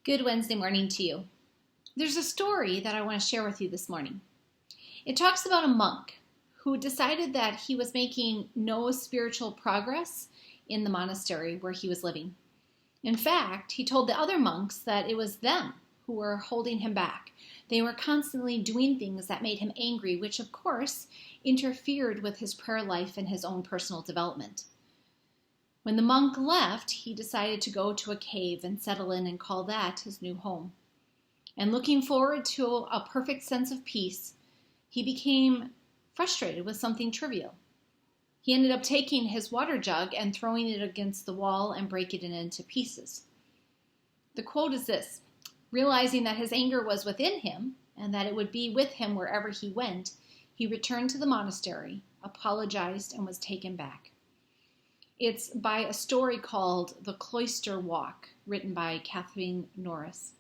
Good Wednesday morning to you. There's a story that I want to share with you this morning. It talks about a monk who decided that he was making no spiritual progress in the monastery where he was living. In fact, he told the other monks that it was them who were holding him back. They were constantly doing things that made him angry, which of course interfered with his prayer life and his own personal development. When the monk left, he decided to go to a cave and settle in and call that his new home. And looking forward to a perfect sense of peace, he became frustrated with something trivial. He ended up taking his water jug and throwing it against the wall and breaking it into pieces. The quote is this: realizing that his anger was within him and that it would be with him wherever he went, he returned to the monastery, apologized, and was taken back. It's by a story called The Cloister Walk, written by Catherine Norris.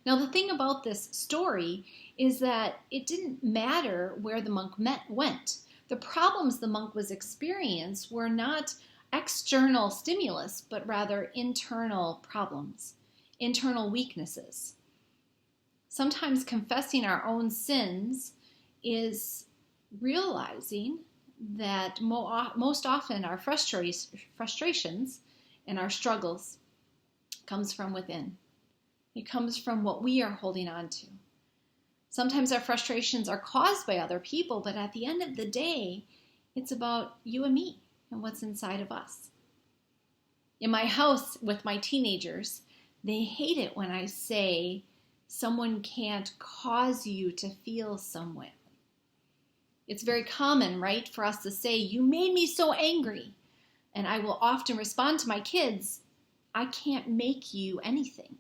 Now, the thing about this story is that it didn't matter where the monk went. The problems the monk was experiencing were not external stimulus, but rather internal problems, internal weaknesses. Sometimes confessing our own sins is realizing that most often our frustrations and our struggles comes from within. It comes from what we are holding on to. Sometimes our frustrations are caused by other people, but at the end of the day, it's about you and me and what's inside of us. In my house with my teenagers, they hate it when I say someone can't cause you to feel some way. It's very common, right, for us to say, "You made me so angry." And I will often respond to my kids, "I can't make you anything.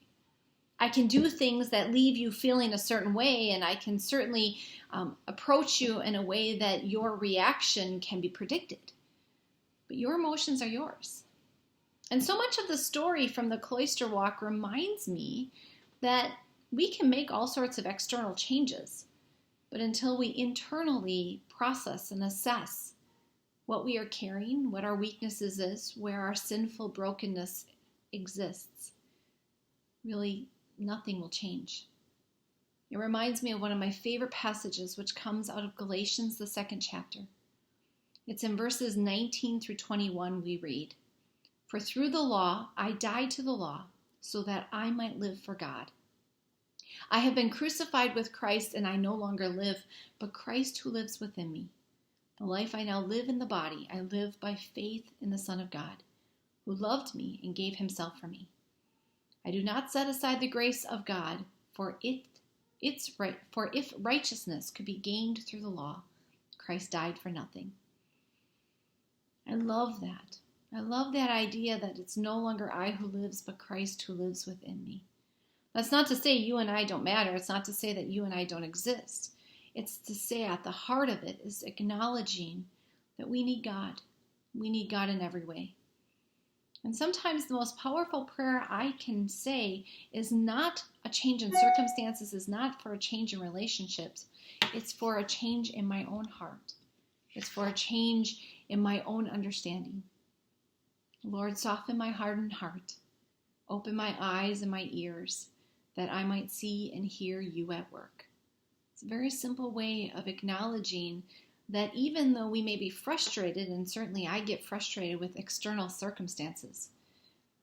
I can do things that leave you feeling a certain way, and I can certainly approach you in a way that your reaction can be predicted. But your emotions are yours." And so much of the story from the Cloister Walk reminds me that we can make all sorts of external changes, but until we internally process and assess what we are carrying, what our weaknesses is, where our sinful brokenness exists, really nothing will change. It reminds me of one of my favorite passages, which comes out of Galatians, the 2nd chapter. It's in verses 19 through 21 we read, "For through the law I died to the law, so that I might live for God. I have been crucified with Christ, and I no longer live, but Christ who lives within me. The life I now live in the body, I live by faith in the Son of God, who loved me and gave himself for me. I do not set aside the grace of God, for if righteousness could be gained through the law, Christ died for nothing." I love that. I love that idea that it's no longer I who lives, but Christ who lives within me. That's not to say you and I don't matter. It's not to say that you and I don't exist. It's to say at the heart of it is acknowledging that we need God. We need God in every way. And sometimes the most powerful prayer I can say is not a change in circumstances, is not for a change in relationships. It's for a change in my own heart. It's for a change in my own understanding. Lord, soften my hardened heart. Open my eyes and my ears, that I might see and hear you at work. It's a very simple way of acknowledging that even though we may be frustrated, and certainly I get frustrated with external circumstances,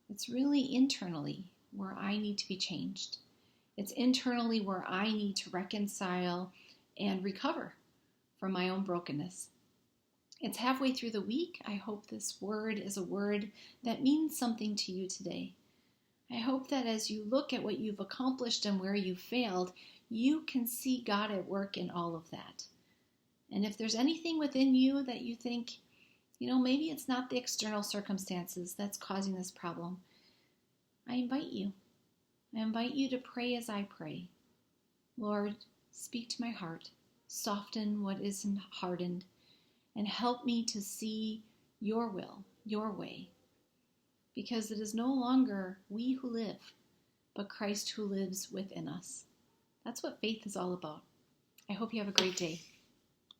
it's really internally where I need to be changed. It's internally where I need to reconcile and recover from my own brokenness. It's halfway through the week. I hope this word is a word that means something to you today. I hope that as you look at what you've accomplished and where you failed, you can see God at work in all of that. And if there's anything within you that you think, maybe it's not the external circumstances that's causing this problem, I invite you. I invite you to pray as I pray. Lord, speak to my heart, soften what isn't hardened, and help me to see your will, your way. Because it is no longer we who live, but Christ who lives within us. That's what faith is all about. I hope you have a great day.